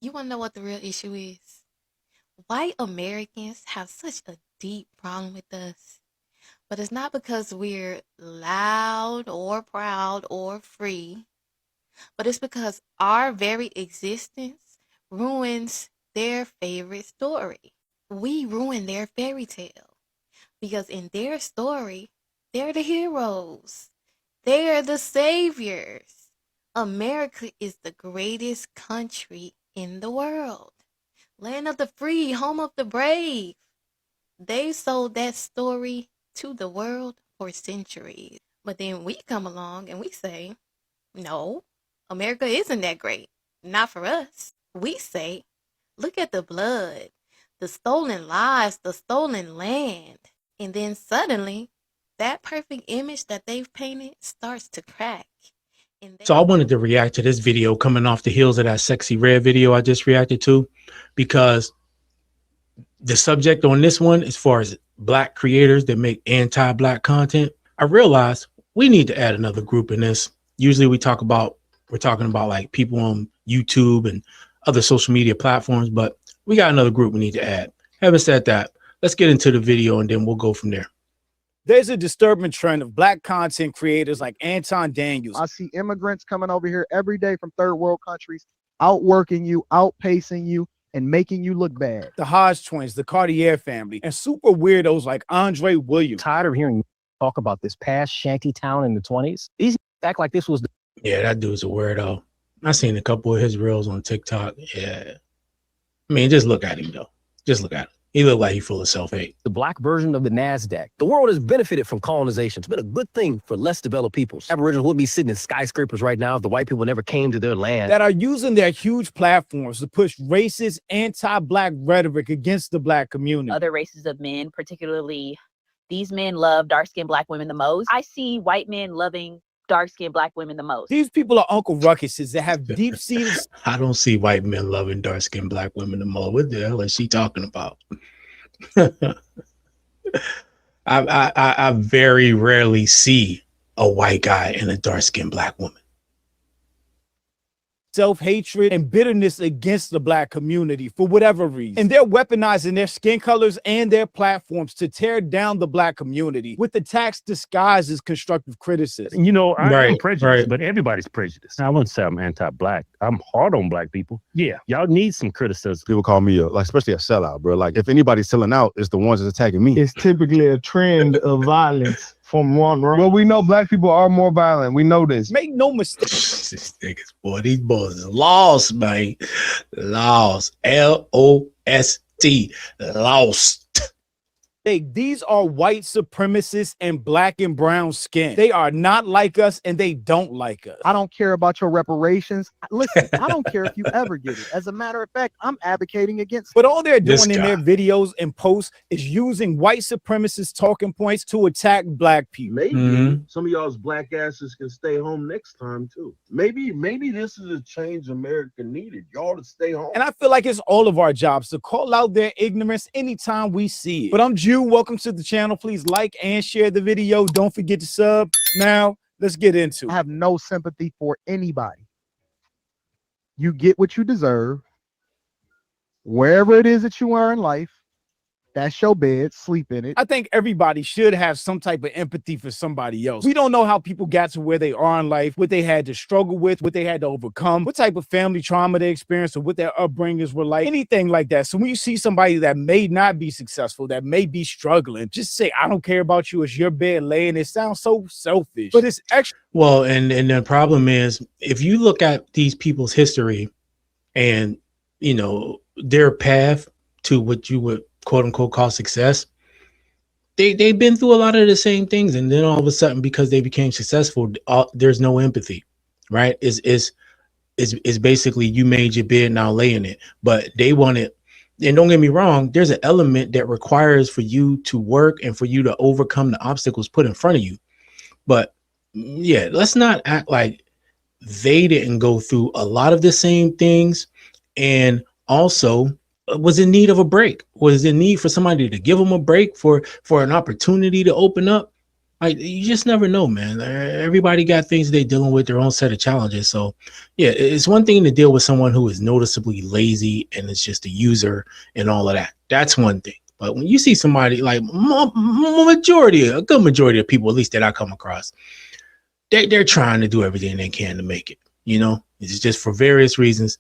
You want to know what the real issue is? White Americans have such a deep problem with us. But it's not because we're loud or proud or free, but it's because our very existence ruins their favorite story. We ruin their fairy tale because in their story, they're the heroes. They're the saviors. America is the greatest country in the world. Land of the free, home of the brave. They sold that story to the world for centuries. But then we come along and we say, no, America isn't that great. Not for us. We say, look at the blood, the stolen lives, the stolen land. And then suddenly, that perfect image that they've painted starts to crack. So I wanted to react to this video coming off the heels of that Sexy Red video I just reacted to, because the subject on this one, as far as Black creators that make anti-Black content, I realized we need to add another group in this. Usually we're talking about like people on YouTube and other social media platforms, but we got another group we need to add. Having said that, let's get into the video and then we'll go from there. There's a disturbing trend of Black content creators like Anton Daniels. I see immigrants coming over here every day from third world countries, outworking you, outpacing you, and making you look bad. The Hodge twins, the Cartier family, and super weirdos like Andre Williams. Tired of hearing talk about this past shanty town in the 20s. These act like this was the— Yeah, that dude's a weirdo. I seen a couple of his reels on TikTok. Yeah. I mean, just look at him though. Just look at him. He looked like he's full of self-hate. the Black version of the NASDAQ. The world has benefited from colonization. It's been a good thing for less developed peoples. Aboriginals wouldn't be sitting in skyscrapers right now if the white people never came to their land. That are using their huge platforms to push racist, anti-Black rhetoric against the Black community. Other races of men, particularly these men, love dark-skinned Black women the most. I see white men loving dark-skinned Black women the most. These people are Uncle Ruckuses that have deep-seated... I don't see white men loving dark-skinned Black women the most. What the hell is she talking about? I very rarely see a white guy and a dark-skinned Black woman. Self-hatred and bitterness against the Black community for whatever reason. And they're weaponizing their skin colors and their platforms to tear down the Black community with attacks disguised as constructive criticism. You know, I am prejudiced, right. but everybody's prejudiced. I wouldn't say I'm anti-Black. I'm hard on Black people. Yeah, y'all need some criticism. People call me like, especially a sellout, bro. Like, if anybody's selling out, it's the ones that's attacking me. It's typically a trend of violence from one room. Well, we know Black people are more violent. We know this. Make no mistake. These niggas, boy, these boys is lost, man. Lost. L-O-S-T. Lost. These are white supremacists and Black and brown skin. They are not like us and they don't like us. I don't care about your reparations. Listen, I don't care if you ever get it. As a matter of fact, I'm advocating against. But all they're This doing in their guy. videos and posts is using white supremacist talking points to attack Black people. Maybe some of y'all's Black asses can stay home next time too. Maybe this is a change America needed. Y'all to stay home. And I feel like it's all of our jobs to call out their ignorance anytime we see it. But I'm Jew. Welcome to the channel. Please like and share the video. Don't forget to sub. Now, let's get into it. I have no sympathy for anybody. You get what you deserve. Wherever it is that you are in life, that's your bed, sleep in it. I think everybody should have some type of empathy for somebody else. We don't know how people got to where they are in life, what they had to struggle with, what they had to overcome, what type of family trauma they experienced, or what their upbringings were like, anything like that. So when you see somebody that may not be successful, that may be struggling, just say, I don't care about you, it's your bed laying. It sounds so selfish, but it's extra. Well, and the problem is, if you look at these people's history and, you know, their path to what you would quote unquote call success, they've been through a lot of the same things, and then all of a sudden, because they became successful, there's no empathy, right? Is basically you made your bed, now lay in it. But they want it, and don't get me wrong, there's an element that requires for you to work and for you to overcome the obstacles put in front of you. But yeah, let's not act like they didn't go through a lot of the same things, and also was in need of a break, was in need for somebody to give them a break, for an opportunity to open up. Like, you just never know, man. Everybody got things they're dealing with, their own set of challenges. So, yeah, it's one thing to deal with someone who is noticeably lazy and is just a user and all of that. That's one thing. But when you see somebody like a good majority of people, at least that I come across, they're trying to do everything they can to make it. You know, it's just for various reasons.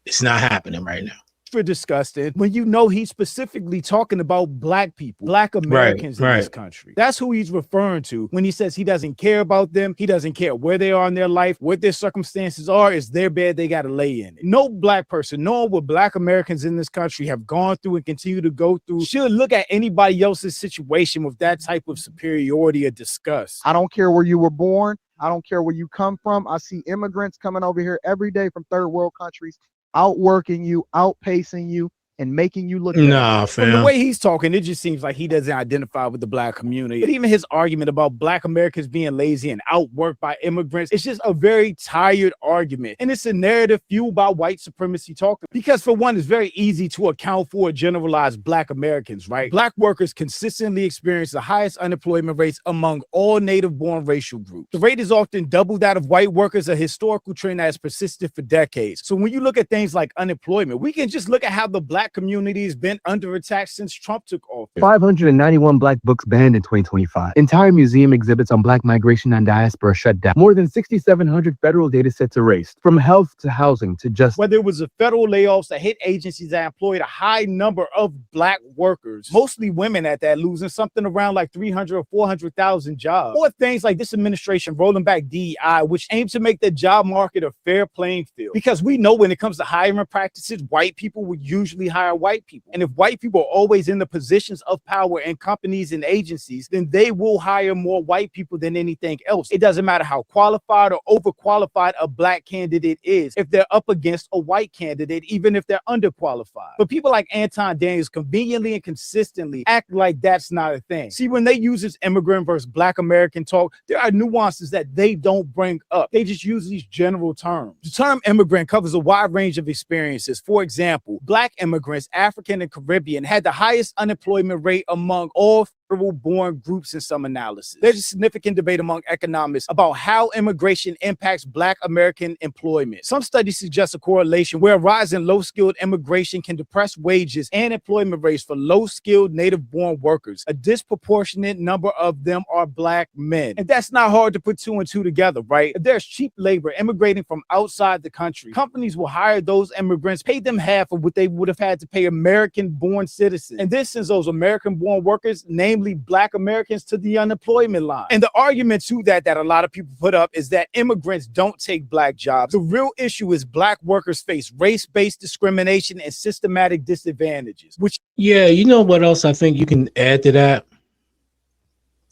It's not happening right now. For disgusted when you know he's specifically talking about black people, black Americans in this country. That's who he's referring to when he says he doesn't care about them. He doesn't care where they are in their life, what their circumstances are. It's their bed they got to lay in. No black person, knowing what black Americans in this country have gone through and continue to go through, should look at anybody else's situation with that type of superiority or disgust. I don't care where you were born. I don't care where you come from. I see immigrants coming over here every day from third world countries, outworking you, outpacing you, and making you look nah, fam. From the way he's talking, it just seems like he doesn't identify with the black community. But even his argument about black Americans being lazy and outworked by immigrants, it's just a very tired argument. And it's a narrative fueled by white supremacy talking. Because for one, it's very easy to account for generalized black Americans, right? Black workers consistently experience the highest unemployment rates among all native-born racial groups. The rate is often double that of white workers, a historical trend that has persisted for decades. So when you look at things like unemployment, we can just look at how the black community has been under attack since Trump took office. 591 black books banned in 2025. Entire museum exhibits on black migration and diaspora shut down. More than 6,700 federal data sets erased. From health to housing to justice. Whether it was the federal layoffs that hit agencies that employed a high number of black workers, mostly women at that, losing something around like 300 or 400,000 jobs. Or things like this administration rolling back DEI, which aims to make the job market a fair playing field. Because we know when it comes to hiring practices, white people would usually hire white people. And if white people are always in the positions of power in companies and agencies, then they will hire more white people than anything else. It doesn't matter how qualified or overqualified a black candidate is if they're up against a white candidate, even if they're underqualified. But people like Anton Daniels conveniently and consistently act like that's not a thing. See, when they use this immigrant versus black American talk, there are nuances that they don't bring up. They just use these general terms. The term immigrant covers a wide range of experiences. For example, black immigrants, African and Caribbean, had the highest unemployment rate among all born groups in some analysis. There's a significant debate among economists about how immigration impacts black American employment. Some studies suggest a correlation where a rise in low-skilled immigration can depress wages and employment rates for low-skilled native-born workers. A disproportionate number of them are black men. And that's not hard to put two and two together, right? If there's cheap labor immigrating from outside the country, companies will hire those immigrants, pay them half of what they would have had to pay American-born citizens. And this sends those American-born workers, namely black Americans, to the unemployment line. And the argument to that a lot of people put up is that immigrants don't take black jobs. The real issue is black workers face race-based discrimination and systematic disadvantages, which... Yeah, you know what else I think you can add to that?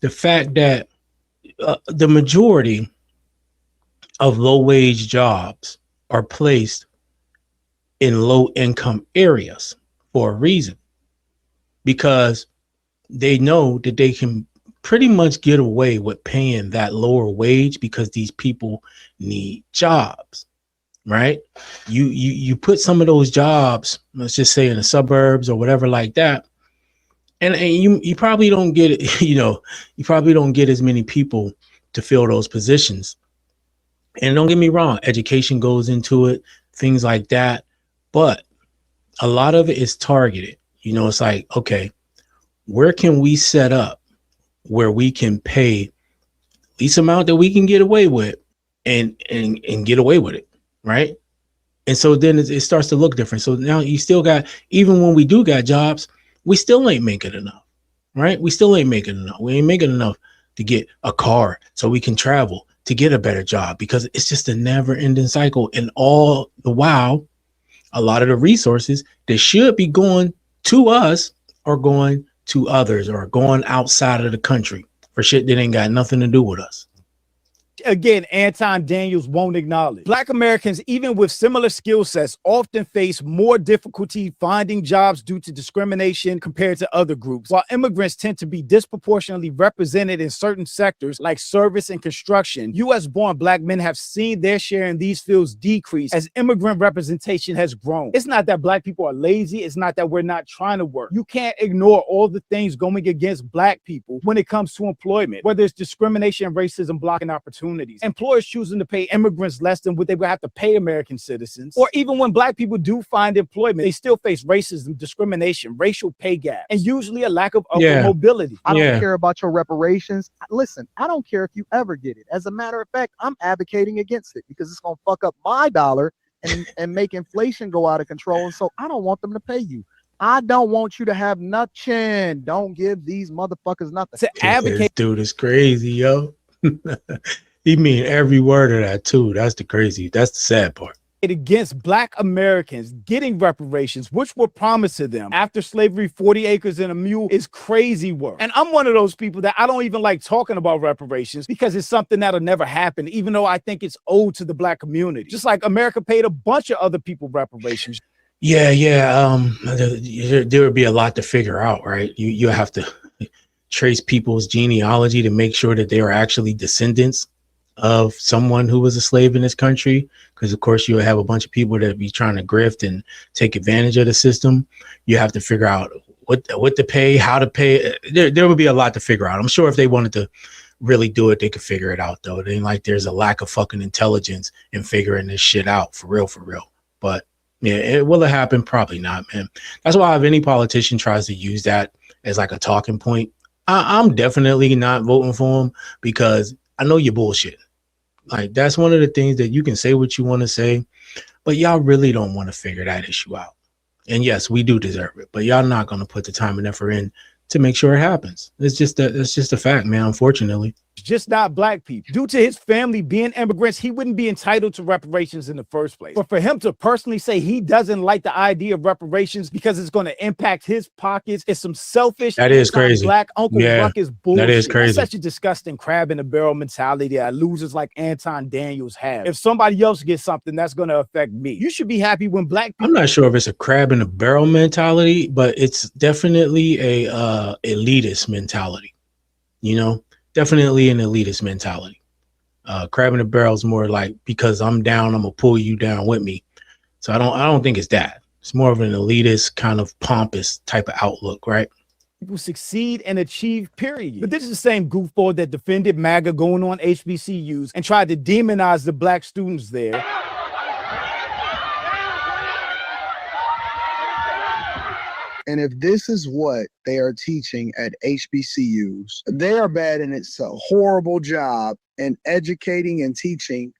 The fact that the majority of low-wage jobs are placed in low-income areas for a reason. Because they know that they can pretty much get away with paying that lower wage because these people need jobs, right? You put some of those jobs, let's just say in the suburbs or whatever like that, and you probably don't get it, you probably don't get as many people to fill those positions. And don't get me wrong, education goes into it, things like that, but a lot of it is targeted. It's like, okay, where can we set up where we can pay least amount that we can get away with and get away with it, right? And so then it starts to look different. So now you still got, even when we do got jobs, we still ain't making enough, right? We still ain't making enough. We ain't making enough to get a car so we can travel to get a better job, because it's just a never ending cycle. And all the while, a lot of the resources that should be going to us are going to others or going outside of the country for shit that ain't got nothing to do with us. Again, Anton Daniels won't acknowledge. Black Americans, even with similar skill sets, often face more difficulty finding jobs due to discrimination compared to other groups. While immigrants tend to be disproportionately represented in certain sectors like service and construction, U.S.-born Black men have seen their share in these fields decrease as immigrant representation has grown. It's not that Black people are lazy. It's not that we're not trying to work. You can't ignore all the things going against Black people when it comes to employment, whether it's discrimination and racism blocking opportunities, employers choosing to pay immigrants less than what they would have to pay American citizens, or even when Black people do find employment, they still face racism, discrimination, racial pay gap, and usually a lack of upward mobility. I don't care about your reparations. Listen, I don't care if you ever get it. As a matter of fact, I'm advocating against it because it's going to fuck up my dollar and make inflation go out of control. And so I don't want them to pay you. I don't want you to have nothing. Don't give these motherfuckers nothing. To advocate, this dude is crazy, yo. He mean every word of that too. That's the sad part. Against Black Americans getting reparations, which were promised to them after slavery. 40 acres and a mule is crazy work. And I'm one of those people that I don't even like talking about reparations because it's something that'll never happen, even though I think it's owed to the Black community. Just like America paid a bunch of other people reparations. Yeah. There would be a lot to figure out, right? You have to trace people's genealogy to make sure that they are actually descendants of someone who was a slave in this country, because of course you have a bunch of people that be trying to grift and take advantage of the system. You have to figure out what to pay, how to pay. There would be a lot to figure out. I'm sure if they wanted to really do it, they could figure it out, though. It ain't like there's a lack of fucking intelligence in figuring this shit out for real. But yeah, will it happen? Probably not, man. That's why if any politician tries to use that as like a talking point, I'm definitely not voting for him, because I know you're bullshit. Like, that's one of the things that you can say what you want to say, but y'all really don't want to figure that issue out. And yes, we do deserve it, but y'all not going to put the time and effort in to make sure it happens. It's just a fact, man, unfortunately. Just not Black people. Due to his family being immigrants, he wouldn't be entitled to reparations in the first place. But for him to personally say he doesn't like the idea of reparations because it's going to impact his pockets, it's some selfish, that is crazy. Black Uncle Ruckus bullshit. That is crazy. That's such a disgusting crab in the barrel mentality that losers like Anton Daniels have. If somebody else gets something, that's going to affect me. You should be happy when Black people. I'm not sure if it's a crab in the barrel mentality, but it's definitely a elitist mentality, you know? Definitely an elitist mentality. Crab in the barrel is more like, because I'm down, I'm gonna pull you down with me. So I don't think it's that. It's more of an elitist kind of pompous type of outlook, right? People succeed and achieve, period. But this is the same goofball that defended MAGA going on HBCUs and tried to demonize the Black students there. And if this is what they are teaching at HBCUs, they are bad, and it's a horrible job in educating and teaching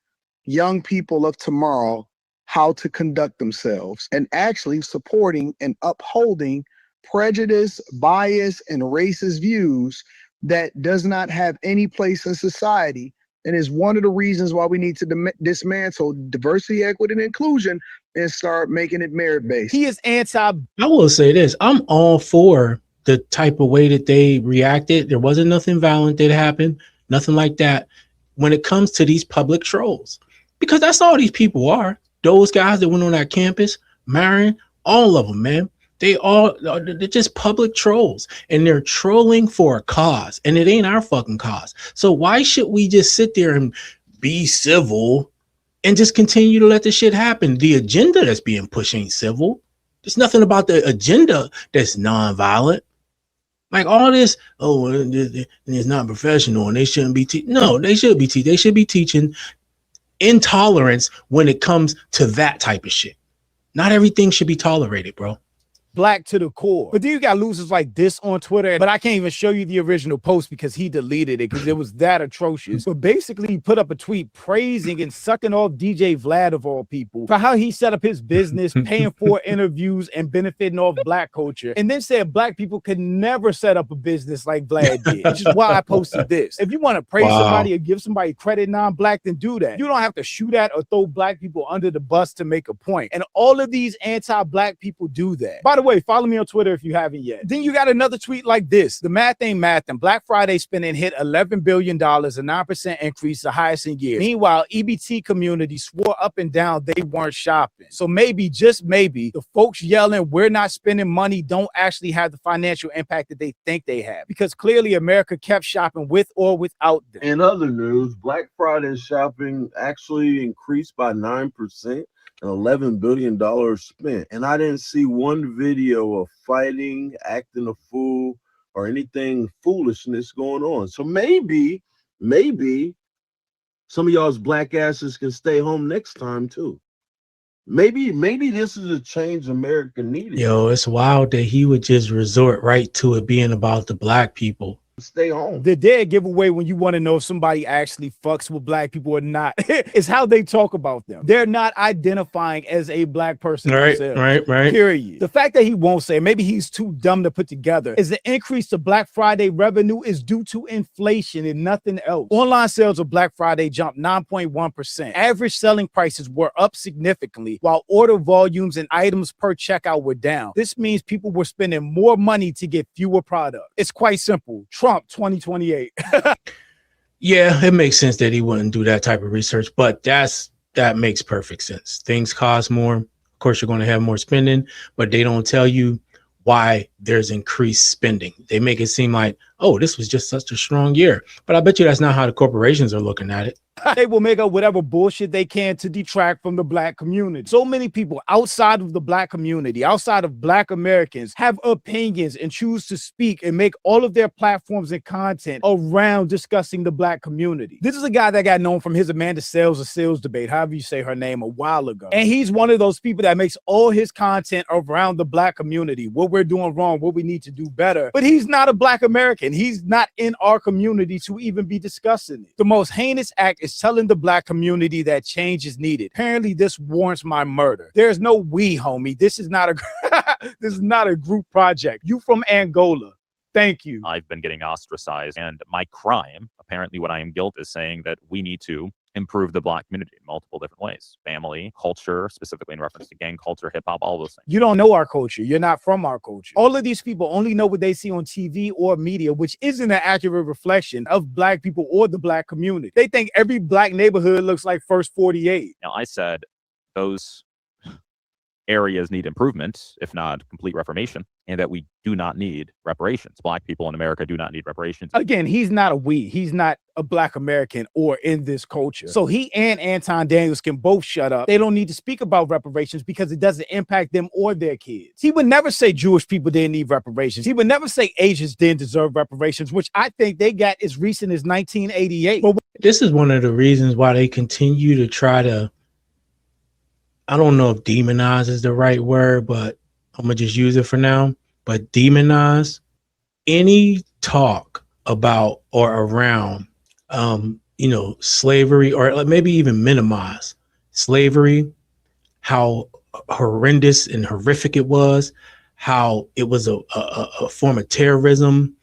young people of tomorrow how to conduct themselves, and actually supporting and upholding prejudice, bias, and racist views that does not have any place in society, and is one of the reasons why we need to dismantle diversity, equity, and inclusion and start making it merit-based. He is I will say this. I'm all for the type of way that they reacted. There wasn't nothing violent that happened, nothing like that, when it comes to these public trolls. Because that's all these people are. Those guys that went on that campus, Marion, all of them, man. They're just public trolls, and they're trolling for a cause, and it ain't our fucking cause. So why should we just sit there and be civil and just continue to let this shit happen? The agenda that's being pushed ain't civil. There's nothing about the agenda that's nonviolent. Like all this, it's not professional and they shouldn't be teaching. No, they should be teaching. They should be teaching intolerance when it comes to that type of shit. Not everything should be tolerated, bro. Black to the core. But then you got losers like this on Twitter, but I can't even show you the original post because he deleted it because it was that atrocious. But basically he put up a tweet praising and sucking off DJ Vlad, of all people, for how he set up his business, paying for interviews and benefiting off Black culture, and then said Black people could never set up a business like Vlad did, which is why I posted this. If you want to praise somebody or give somebody credit non-Black, then do that. You don't have to shoot at or throw Black people under the bus to make a point. And all of these anti-Black people do that. By the the way, follow me on Twitter if you haven't yet. Then you got another tweet like this. The math ain't math, and Black Friday spending hit $11 billion, a 9% increase, the highest in years. Meanwhile, EBT community swore up and down they weren't shopping. So maybe, just maybe, the folks yelling we're not spending money don't actually have the financial impact that they think they have, because clearly America kept shopping with or without them. In other news, Black Friday shopping actually increased by 9% and $11 billion spent. And I didn't see one video of fighting, acting a fool, or anything foolishness going on. So maybe some of y'all's black asses can stay home next time too. Maybe this is a change America needed. Yo, it's wild that he would just resort right to it being about the black people. Stay home. The dead giveaway when you want to know if somebody actually fucks with black people or not is how they talk about them. They're not identifying as a black person themselves. Right. Period. The fact that he won't say, maybe he's too dumb to put together, is the increase to Black Friday revenue is due to inflation and nothing else. Online sales of Black Friday jumped 9.1%. Average selling prices were up significantly, while order volumes and items per checkout were down. This means people were spending more money to get fewer products. It's quite simple. Trump 2028. Yeah, it makes sense that he wouldn't do that type of research, but that makes perfect sense. Things cost more. Of course, you're going to have more spending, but they don't tell you why there's increased spending. They make it seem like, oh, this was just such a strong year. But I bet you that's not how the corporations are looking at it. They will make up whatever bullshit they can to detract from the black community. So many people outside of the black community, outside of black Americans, have opinions and choose to speak and make all of their platforms and content around discussing the black community. This is a guy that got known from his Amanda Sales or Sales debate, however you say her name, a while ago. And he's one of those people that makes all his content around the black community, what we're doing wrong, what we need to do better. But he's not a black American. He's not in our community to even be discussing it. The most heinous act is telling the black community that change is needed. Apparently, this warrants my murder. There's no we, homie. This is not a group project. You from Angola. Thank you. I've been getting ostracized, and my crime, apparently what I am guilty, is saying that we need to improve the black community in multiple different ways. Family, culture, specifically in reference to gang culture, hip hop, all those things. You don't know our culture. You're not from our culture. All of these people only know what they see on TV or media, which isn't an accurate reflection of black people or the black community. They think every black neighborhood looks like First 48. Now, I said those areas need improvement, if not complete reformation, and that we do not need reparations. Black people in America do not need reparations. Again, he's not a we. He's not a black American or in this culture. So he and Anton Daniels can both shut up. They don't need to speak about reparations because it doesn't impact them or their kids. He would never say Jewish people didn't need reparations. He would never say Asians didn't deserve reparations, which I think they got as recent as 1988. But this is one of the reasons why they continue to try to, I don't know if demonize is the right word, but I'm going to just use it for now. But demonize any talk about or around, slavery, or maybe even minimize slavery, how horrendous and horrific it was, how it was a form of terrorism,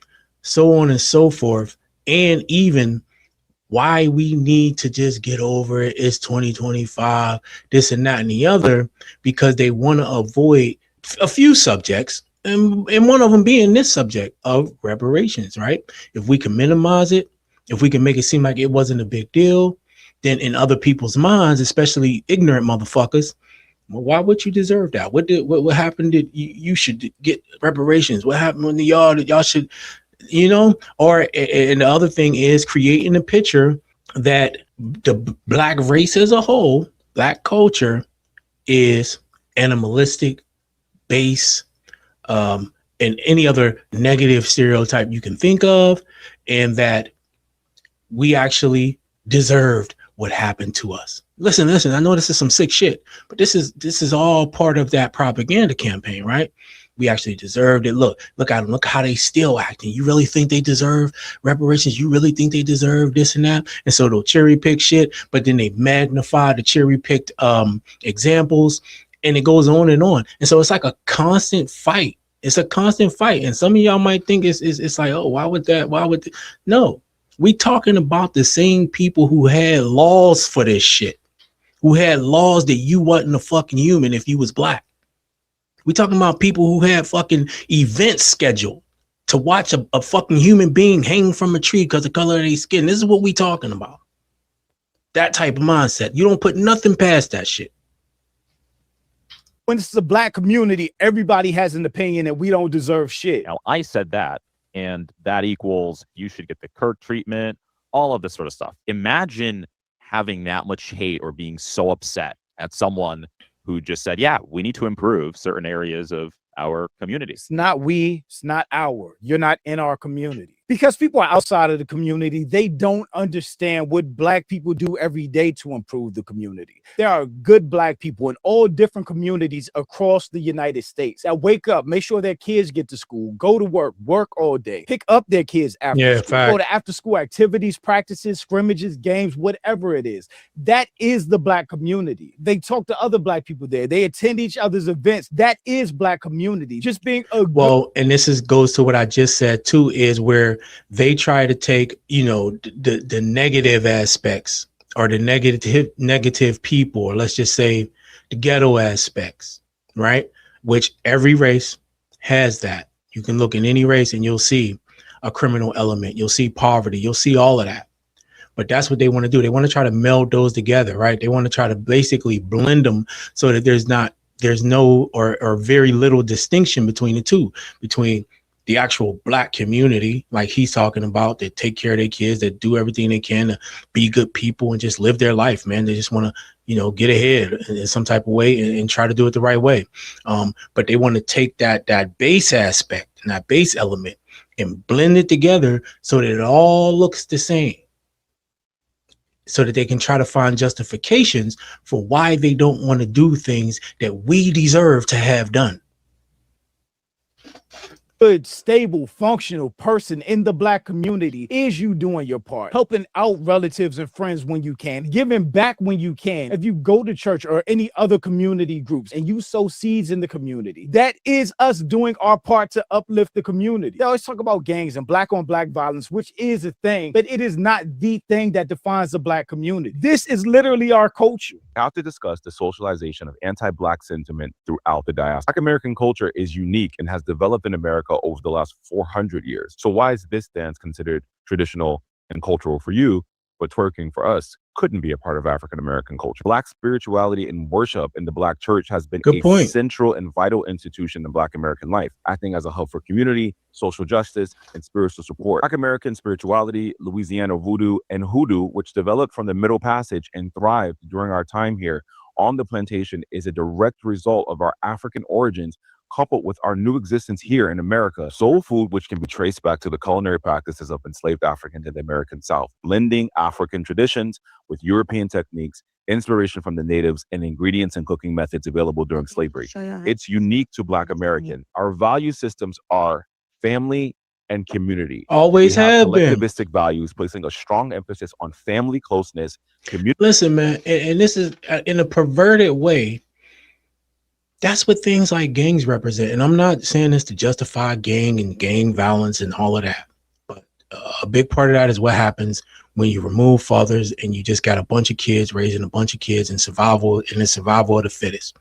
so on and so forth. And even why we need to just get over it. It's 2025, this and that and the other, because they want to avoid a few subjects. And one of them being this subject of reparations, right? If we can minimize it, if we can make it seem like it wasn't a big deal, then in other people's minds, especially ignorant motherfuckers, well, why would you deserve that? What happened that you should get reparations? What happened when y'all should, or and the other thing is creating a picture that the black race as a whole, black culture, is animalistic, base, and any other negative stereotype you can think of, and that we actually deserved what happened to us. Listen, I know this is some sick shit, but this is all part of that propaganda campaign, right? We actually deserved it. Look at them. Look how they still acting. You really think they deserve reparations? You really think they deserve this and that? And so they'll cherry pick shit, but then they magnify the cherry picked examples, and it goes on and on. And so it's like a constant fight. It's a constant fight. And some of y'all might think it's like, oh, why would that? No, we talking about the same people who had laws for this shit, who had laws that you wasn't a fucking human if you was black. We talking about people who had fucking events scheduled to watch a fucking human being hang from a tree because of the color of their skin. This is what we talking about. That type of mindset. You don't put nothing past that shit. When it's a black community, everybody has an opinion that we don't deserve shit. Now, I said that, and that equals you should get the Kirk treatment, all of this sort of stuff. Imagine having that much hate or being so upset at someone who just said, yeah, we need to improve certain areas of our communities. It's not we, it's not our. You're not in our community. Because people are outside of the community, they don't understand what black people do every day to improve the community. There are good black people in all different communities across the United States that wake up, make sure their kids get to school, go to work all day, pick up their kids after school, go to after school activities, practices, scrimmages, games, whatever it is. That is the black community. They talk to other black people there. They attend each other's events. That is black community. Just being a and this goes to what I just said too, is where they try to take, the negative aspects or the negative people, or let's just say the ghetto aspects, right? Which every race has that. You can look in any race and you'll see a criminal element. You'll see poverty. You'll see all of that. But that's what they want to do. They want to try to meld those together, right? They want to try to basically blend them so that there's no or very little distinction between the two, between the actual black community, like he's talking about, that take care of their kids, that do everything they can to be good people and just live their life, man. They just want to, get ahead in some type of way and try to do it the right way. But they want to take that base aspect and that base element and blend it together so that it all looks the same, so that they can try to find justifications for why they don't want to do things that we deserve to have done. Good, stable, functional person in the black community is you doing your part, helping out relatives and friends when you can, giving back when you can. If you go to church or any other community groups and you sow seeds in the community, that is us doing our part to uplift the community. They always talk about gangs and black on black violence, which is a thing, but it is not the thing that defines the black community. This is literally our culture. I have to discuss the socialization of anti-black sentiment throughout the diaspora. Black American culture is unique and has developed in America over the last 400 years. So why is this dance considered traditional and cultural for you, but twerking for us couldn't be a part of African American culture? Black spirituality and worship in the Black church has been central and vital institution in Black American life, acting as a hub for community, social justice, and spiritual support. Black American spirituality, Louisiana voodoo, and hoodoo, which developed from the Middle Passage and thrived during our time here on the plantation, is a direct result of our African origins coupled with our new existence here in America. Soul food, which can be traced back to the culinary practices of enslaved Africans in the American South, blending African traditions with European techniques, inspiration from the natives, and ingredients and cooking methods available during slavery. It's unique to Black American. Our value systems are family and community. Always have been. Collectivistic values, placing a strong emphasis on family closeness. Listen, man, and this is in a perverted way. That's what things like gangs represent. And I'm not saying this to justify gang and gang violence and all of that. But a big part of that is what happens when you remove fathers and you just got a bunch of kids raising a bunch of kids in the survival of the fittest.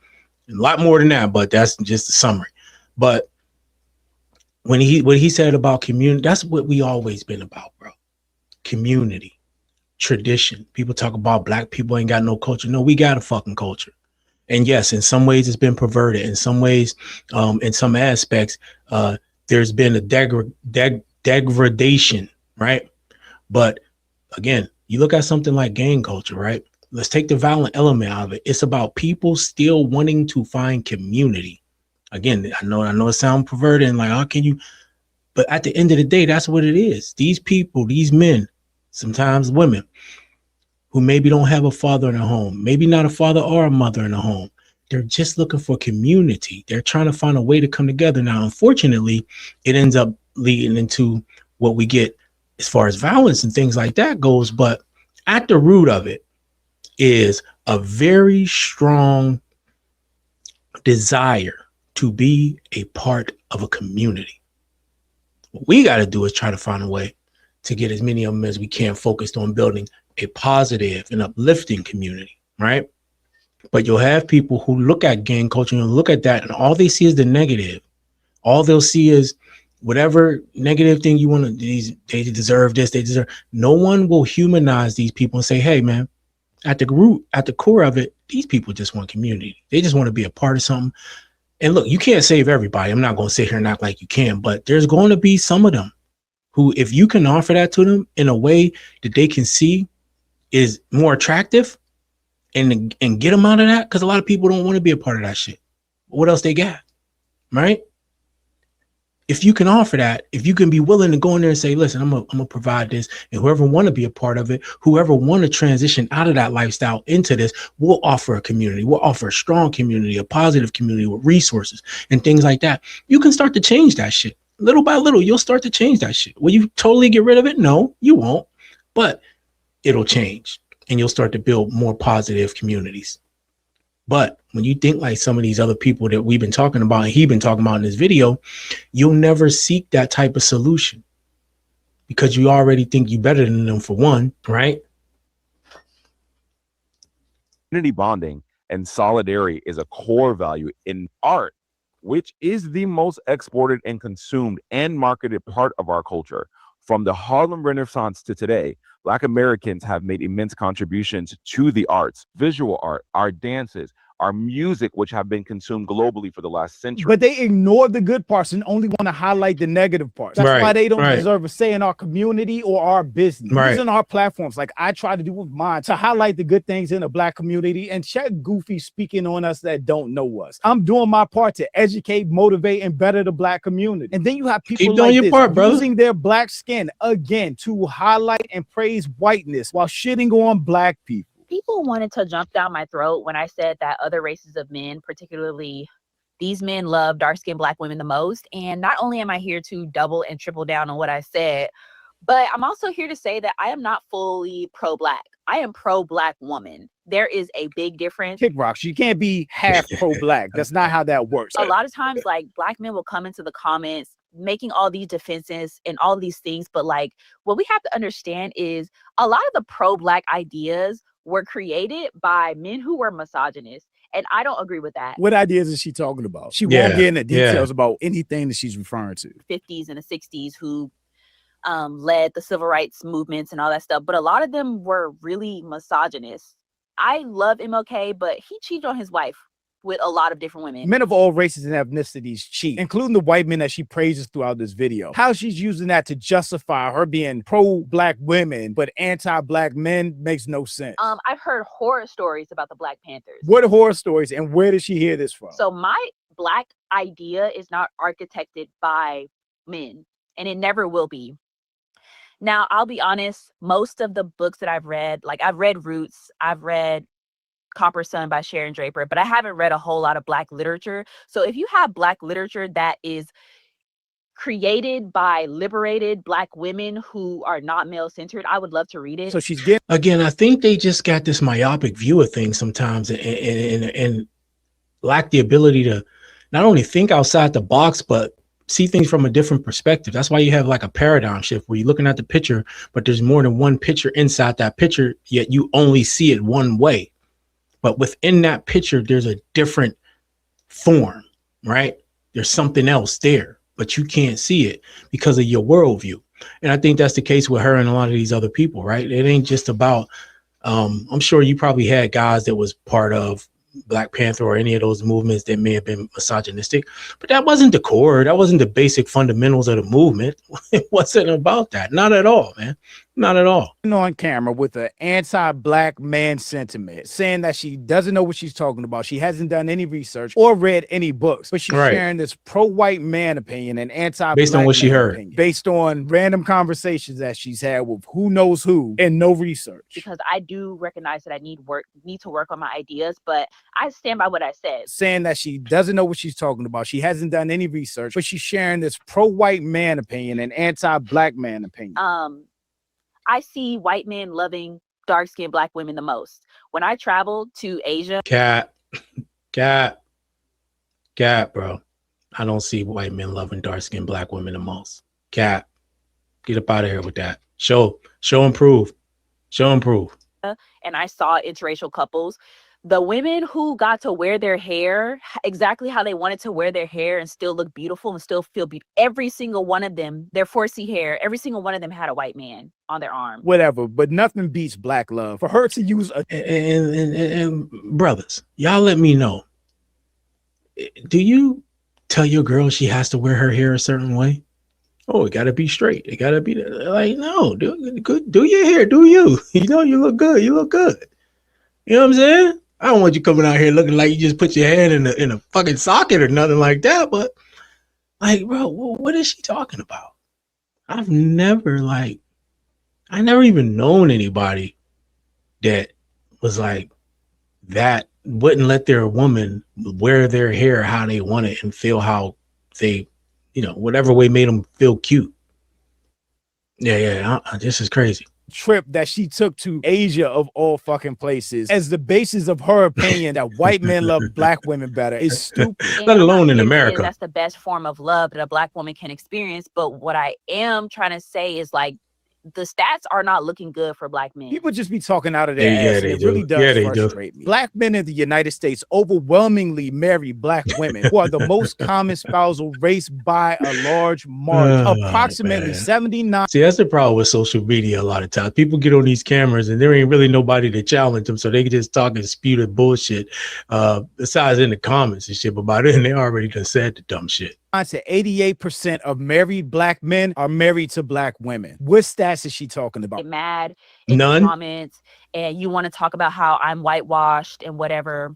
And a lot more than that, but that's just a summary. But what he said about community, that's what we always been about, bro. Community, tradition. People talk about Black people ain't got no culture. No, we got a fucking culture. And yes, in some ways it's been perverted. In some ways, in some aspects, there's been a degradation, right? But again, you look at something like gang culture, right? Let's take the violent element out of it. It's about people still wanting to find community. Again, I know it sounds perverted and like, how can you? But at the end of the day, that's what it is. These people, these men, sometimes women, who maybe don't have a father in a home, maybe not a father or a mother in a home. They're just looking for community. They're trying to find a way to come together. Now, unfortunately, it ends up leading into what we get as far as violence and things like that goes. But at the root of it is a very strong desire to be a part of a community. What we got to do is try to find a way to get as many of them as we can focused on building a positive and uplifting community, right? But you'll have people who look at gang culture and look at that, and all they see is the negative. All they'll see is whatever negative thing you want to, they deserve this, they deserve. No one will humanize these people and say, hey, man, at the root, at the core of it, these people just want community. They just want to be a part of something. And look, you can't save everybody. I'm not going to sit here and act like you can, but there's going to be some of them who, if you can offer that to them in a way that they can see is more attractive and get them out of that, because a lot of people don't want to be a part of that shit. What else they got, right? If you can offer that, if you can be willing to go in there and say, listen, I'm gonna provide this, and whoever want to be a part of it, whoever want to transition out of that lifestyle into this, we'll offer a community. We'll offer a strong community, a positive community with resources and things like that. You can start to change that shit. Little by little, you'll start to change that shit. Will you totally get rid of it? No, you won't. But it'll change, and you'll start to build more positive communities. But when you think like some of these other people that we've been talking about and he's been talking about in this video, you'll never seek that type of solution because you already think you're better than them, for one, right? Community bonding and solidarity is a core value in art, which is the most exported and consumed and marketed part of our culture. From the Harlem Renaissance to today, Black Americans have made immense contributions to the arts, visual art, our dances, our music, which have been consumed globally for the last century. But they ignore the good parts and only want to highlight the negative parts. That's why they don't deserve a say in our community or our business. Using our platforms, like I try to do with mine, to highlight the good things in the Black community and check goofy speaking on us that don't know us. I'm doing my part to educate, motivate, and better the Black community. And then you have people like this using their Black skin again to highlight and praise whiteness while shitting on Black people. People wanted to jump down my throat when I said that other races of men, particularly these men, love dark-skinned Black women the most. And not only am I here to double and triple down on what I said, but I'm also here to say that I am not fully pro-Black. I am pro-Black woman. There is a big difference. Kick rocks. You can't be half pro-Black. That's not how that works. A lot of times, like, Black men will come into the comments making all these defenses and all these things. But like, what we have to understand is a lot of the pro-Black ideas were created by men who were misogynist. And I don't agree with that. What ideas is she talking about? She won't get into details about anything that she's referring to. 50s and the 60s who led the civil rights movements and all that stuff. But a lot of them were really misogynist. I love MLK, but he cheated on his wife with a lot of different women. Men of all races and ethnicities cheat, including the white men that she praises throughout this video. How she's using that to justify her being pro-Black women but anti-Black men makes no sense. I've heard horror stories about the Black Panthers. What are horror stories and where did she hear this from? So my Black idea is not architected by men, and it never will be. Now, I'll be honest, most of the books that I've read, like I've read Roots, I've read Copper Sun by Sharon Draper, but I haven't read a whole lot of Black literature. So if you have Black literature that is created by liberated Black women who are not male-centered, I would love to read it. So she's getting... Again, I think they just got this myopic view of things sometimes and lack the ability to not only think outside the box, but see things from a different perspective. That's why you have like a paradigm shift where you're looking at the picture, but there's more than one picture inside that picture, yet you only see it one way. But within that picture, there's a different form, right? There's something else there, but you can't see it because of your worldview. And I think that's the case with her and a lot of these other people, right? It ain't just about, I'm sure you probably had guys that was part of Black Panther or any of those movements that may have been misogynistic, but that wasn't the core. That wasn't the basic fundamentals of the movement. It wasn't about that. Not at all, man. Not at all. On camera with an anti-Black man sentiment, saying that she doesn't know what she's talking about. She hasn't done any research or read any books, but she's sharing this pro-white man opinion and anti-Black based on what she heard, opinion, based on random conversations that she's had with who knows who and no research. Because I do recognize that I need to work on my ideas, but I stand by what I said. Saying that she doesn't know what she's talking about. She hasn't done any research, but she's sharing this pro-white man opinion and anti-Black man opinion. I see white men loving dark-skinned Black women the most. When I traveled to Asia, Cat, bro. I don't see white men loving dark-skinned Black women the most. Cat, get up out of here with that. Show and prove. Show and prove. And I saw interracial couples. The women who got to wear their hair exactly how they wanted to wear their hair and still look beautiful and still feel beautiful, every single one of them, their 4C hair, every single one of them had a white man on their arm. Whatever, but nothing beats black love. For her to use a and brothers, y'all let me know. Do you tell your girl she has to wear her hair a certain way? Oh, it gotta be straight. It gotta be like, no, do your hair, do you? You know, you look good. You look good. You know what I'm saying? I don't want you coming out here looking like you just put your hand in a fucking socket or nothing like that. But like, bro, what is she talking about? I never even known anybody that was like that, wouldn't let their woman wear their hair how they want it and feel how they, whatever way made them feel cute. Yeah, this is crazy. Trip that she took to Asia of all fucking places as the basis of her opinion that white men love black women better is stupid. And Let I'm alone not in here saying America. that's the best form of love that a black woman can experience. But what I am trying to say is like the stats are not looking good for black men. People just be talking out of their Yeah, ass, they and it do. really does Yeah, they do. frustrate me. Black men in the United States overwhelmingly marry black women, who are the most common spousal race by a large margin. Oh, Approximately man. 79. See, that's the problem with social media a lot of times. People get on these cameras and there ain't really nobody to challenge them, so they can just talk and spew the bullshit, besides in the comments and shit, but by then they already done said the dumb shit. To 88% of married black men are married to black women. What stats is she talking about? Get mad in None. the comments and you want to talk about how I'm whitewashed and whatever.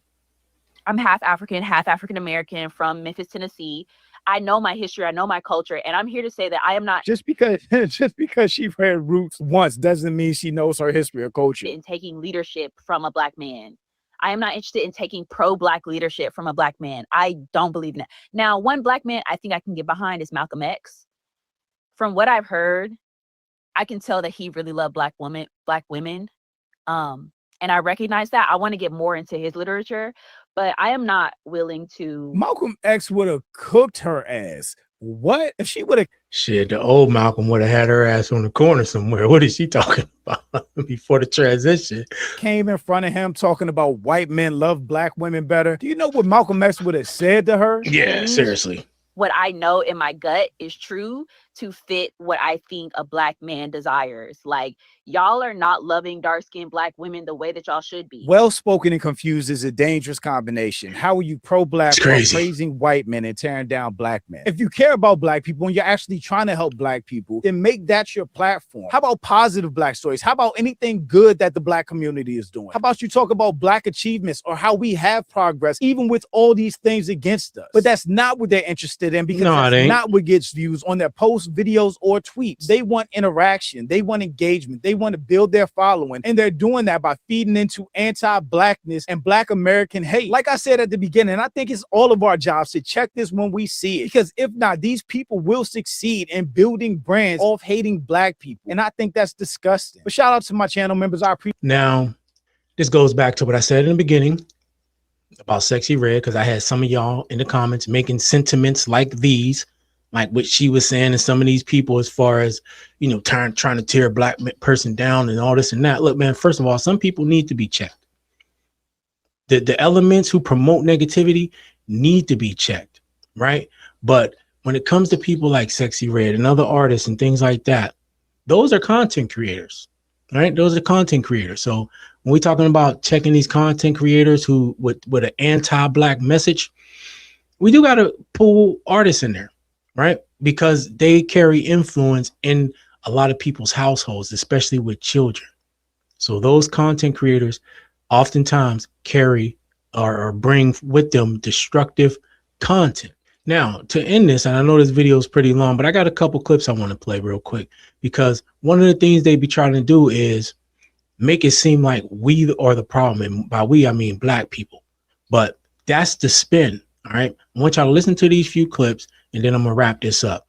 I'm half African American from Memphis, Tennessee. I know my history, I know my culture, and I'm here to say that I am not Just because she read Roots once doesn't mean she knows her history or culture. in taking leadership from a black man. I am not interested in taking pro-black leadership from a black man. I don't believe in that. Now, one black man I think I can get behind is Malcolm X. From what I've heard, I can tell that he really loved black women. And I recognize that. I want to get more into his literature, but I am not willing to. Malcolm X would have cooked her ass. What if she would have? Shit, the old Malcolm would have had her ass on the corner somewhere. What is she talking about before the transition? Came in front of him talking about white men love black women better. Do you know what Malcolm X would have said to her? Yeah, seriously. What I know in my gut is true to fit what I think a black man desires. Like, y'all are not loving dark-skinned black women the way that y'all should be. Well-spoken and confused is a dangerous combination. How are you pro-black while praising white men and tearing down black men? If you care about black people and you're actually trying to help black people, then make that your platform. How about positive black stories? How about anything good that the black community is doing? How about you talk about black achievements or how we have progress even with all these things against us? But that's not what they're interested in, because that's not what gets views on their posts, videos, or tweets. They want interaction. They want engagement. They want to build their following, and they're doing that by feeding into anti-blackness and black American hate. Like I said at the beginning, I think it's all of our jobs to check this when we see it, because if not, these people will succeed in building brands off hating black people, and I think that's disgusting. But shout out to my channel members. I appreciate. Now, this goes back to what I said in the beginning about Sexy Red, because I had some of y'all in the comments making sentiments like these, like what she was saying, and some of these people as far as, trying to tear a black person down and all this and that. Look, man, first of all, some people need to be checked. The elements who promote negativity need to be checked, right? But when it comes to people like Sexy Red and other artists and things like that, those are content creators, right? Those are content creators. So when we're talking about checking these content creators who with an anti-black message, we do got to pull artists in there, right? Because they carry influence in a lot of people's households, especially with children. So those content creators oftentimes carry or bring with them destructive content. Now, to end this, and I know this video is pretty long, but I got a couple clips I want to play real quick, because one of the things they be trying to do is make it seem like we are the problem. And by we, I mean black people. But that's the spin, all right? I want y'all to listen to these few clips, and then I'm going to wrap this up.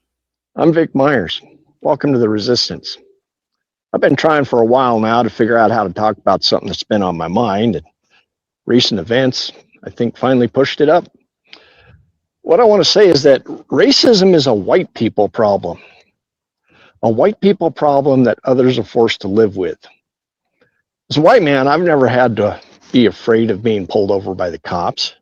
I'm Vic Myers. Welcome to The Resistance. I've been trying for a while now to figure out how to talk about something that's been on my mind, and recent events, I think, finally pushed it up. What I want to say is that racism is a white people problem. A white people problem that others are forced to live with. As a white man, I've never had to be afraid of being pulled over by the cops.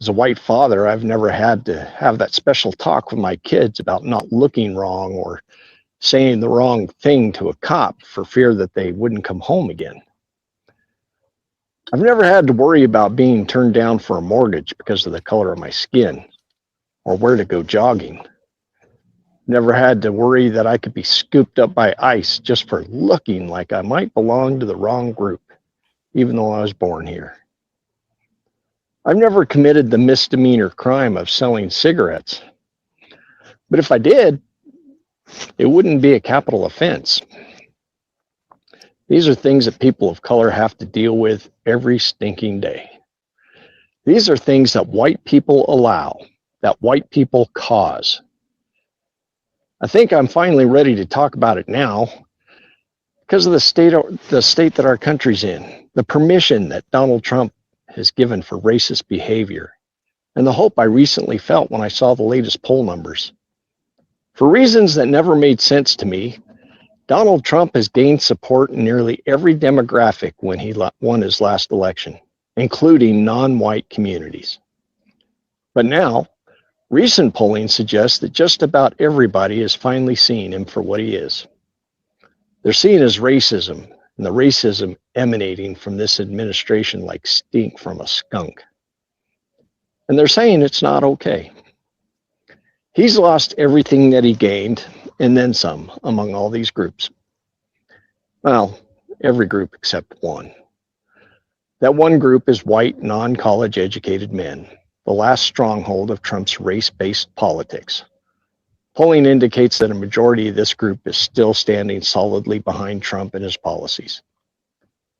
As a white father, I've never had to have that special talk with my kids about not looking wrong or saying the wrong thing to a cop for fear that they wouldn't come home again. I've never had to worry about being turned down for a mortgage because of the color of my skin or where to go jogging. Never had to worry that I could be scooped up by ICE just for looking like I might belong to the wrong group, even though I was born here. I've never committed the misdemeanor crime of selling cigarettes. But if I did, it wouldn't be a capital offense. These are things that people of color have to deal with every stinking day. These are things that white people allow, that white people cause. I think I'm finally ready to talk about it now because of the state that our country's in, the permission that Donald Trump has given for racist behavior, and the hope I recently felt when I saw the latest poll numbers. For reasons that never made sense to me, Donald Trump has gained support in nearly every demographic when he won his last election, including non-white communities. But now, recent polling suggests that just about everybody is finally seeing him for what he is. They're seeing his racism, and the racism emanating from this administration like stink from a skunk. And they're saying it's not okay. He's lost everything that he gained, and then some, among all these groups. Well, every group except one. That one group is white, non-college educated men, the last stronghold of Trump's race-based politics. Polling indicates that a majority of this group is still standing solidly behind Trump and his policies.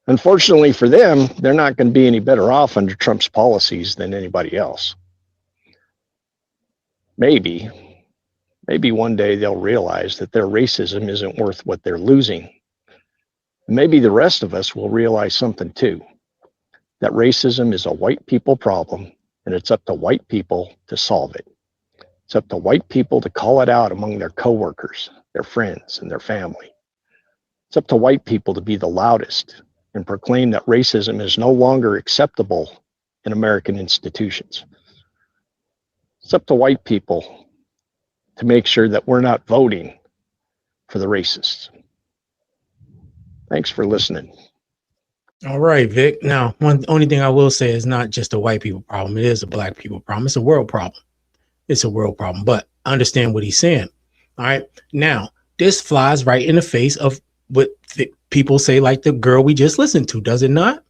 Unfortunately for them, they're not going to be any better off under Trump's policies than anybody else. Maybe one day they'll realize that their racism isn't worth what they're losing. Maybe the rest of us will realize something too, that racism is a white people problem, and it's up to white people to solve it. It's up to white people to call it out among their coworkers, their friends, and their family. It's up to white people to be the loudest and proclaim that racism is no longer acceptable in American institutions. It's up to white people to make sure that we're not voting for the racists. Thanks for listening. All right, Vic. Now, only thing I will say is not just a white people problem. It is a black people problem. It's a world problem. It's a world problem, but I understand what he's saying. All right. Now, this flies right in the face of what people say, like the girl we just listened to, does it not?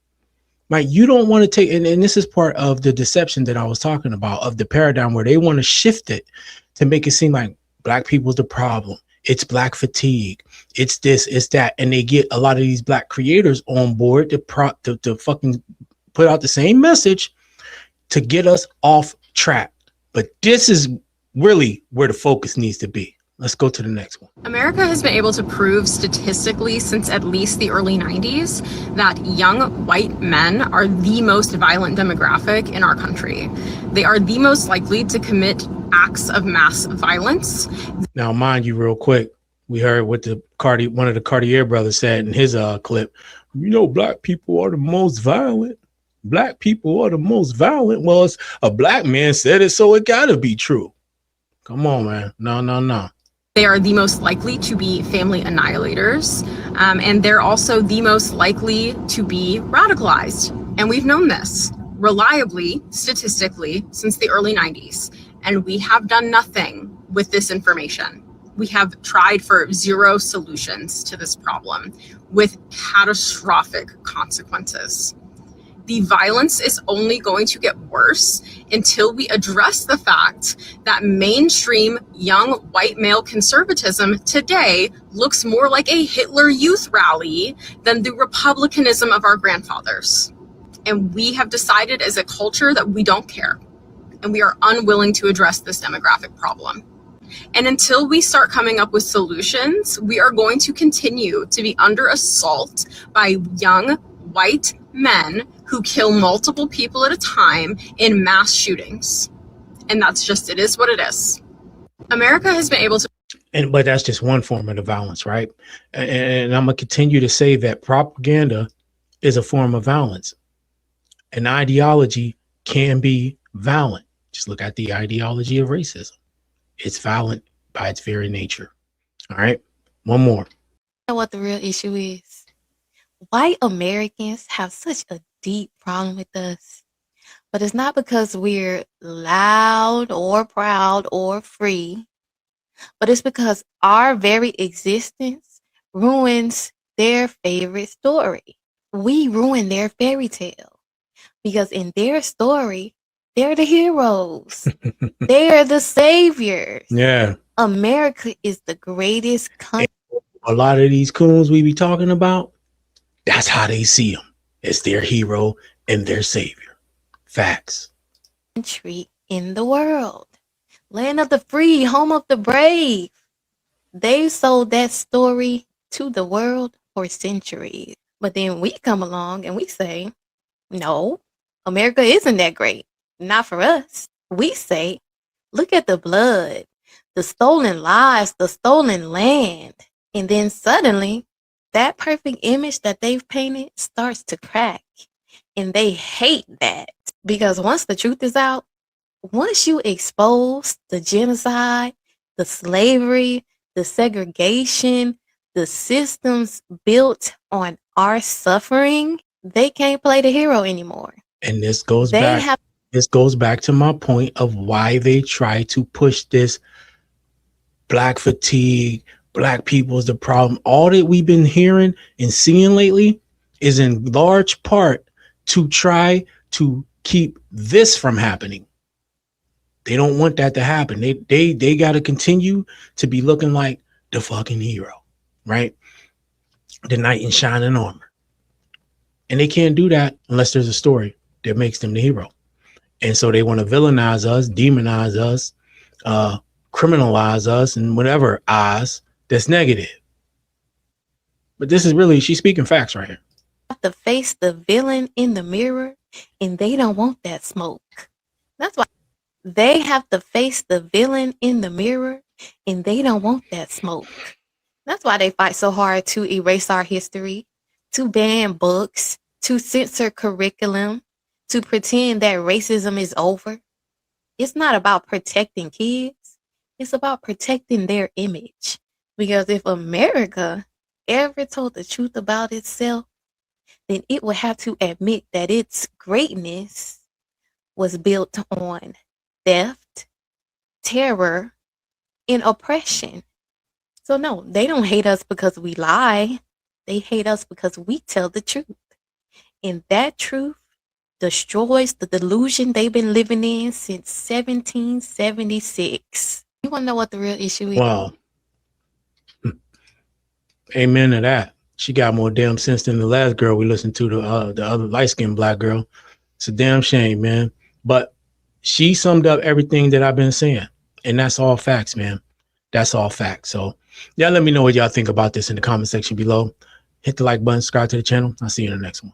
Right. You don't want to take, and this is part of the deception that I was talking about, of the paradigm where they want to shift it to make it seem like black people's the problem. It's black fatigue. It's this, it's that. And they get a lot of these black creators on board to fucking put out the same message to get us off track. But this is really where the focus needs to be. Let's go to the next one. America has been able to prove statistically since at least the early 90s that young white men are the most violent demographic in our country. They are the most likely to commit acts of mass violence. Now, mind you, real quick, we heard what one of the Cartier brothers said in his clip. You know, black people are the most violent. Black people are the most violent. Well, it's a black man said it, so it gotta be true. Come on, man. No. They are the most likely to be family annihilators, and they're also the most likely to be radicalized. And we've known this reliably, statistically, since the early 90s. And we have done nothing with this information. We have tried for zero solutions to this problem with catastrophic consequences. The violence is only going to get worse until we address the fact that mainstream young white male conservatism today looks more like a Hitler Youth rally than the republicanism of our grandfathers. And we have decided as a culture that we don't care, and we are unwilling to address this demographic problem. And until we start coming up with solutions, we are going to continue to be under assault by young white men who kill multiple people at a time in mass shootings. And that's just, it is what it is. America has been able to. But that's just one form of the violence, right? And I'm going to continue to say that propaganda is a form of violence. An ideology can be violent. Just look at the ideology of racism. It's violent by its very nature. All right. One more. You know what the real issue is? White Americans have such a deep problem with us. But it's not because we're loud or proud or free, but it's because our very existence ruins their favorite story. We ruin their fairy tale because in their story, they're the heroes. They're the saviors. Yeah. America is the greatest country. A lot of these coons we be talking about, that's how they see them. It's their hero and their savior. Facts. Country in the world. Land of the free, home of the brave. They sold that story to the world for centuries. But then we come along and we say, no, America isn't that great. Not for us. We say, look at the blood, the stolen lives, the stolen land. And then suddenly, that perfect image that they've painted starts to crack. And they hate that. Because once the truth is out, once you expose the genocide, the slavery, the segregation, the systems built on our suffering, they can't play the hero anymore. And this goes back to my point of why they try to push this black fatigue, black people is the problem. All that we've been hearing and seeing lately is in large part to try to keep this from happening. They don't want that to happen. They got to continue to be looking like the fucking hero, right? The knight in shining armor. And they can't do that unless there's a story that makes them the hero. And so they want to villainize us, demonize us, criminalize us, and whatever eyes that's negative. But this is really, she's speaking facts right here. Have to face the villain in the mirror, and they don't want that smoke. That's why they have to face the villain in the mirror, and they don't want that smoke. That's why they fight so hard to erase our history, to ban books, to censor curriculum, to pretend that racism is over. It's not about protecting kids. It's about protecting their image. Because if America ever told the truth about itself, then it would have to admit that its greatness was built on theft, terror, and oppression. So no, they don't hate us because we lie. They hate us because we tell the truth. And that truth destroys the delusion they've been living in since 1776. You want to know what the real issue is? Wow. Amen to that. She got more damn sense than the last girl we listened to, the other light-skinned black girl. It's a damn shame, man. But she summed up everything that I've been saying. And that's all facts, man. That's all facts. So, yeah, let me know what y'all think about this in the comment section below. Hit the like button, subscribe to the channel. I'll see you in the next one.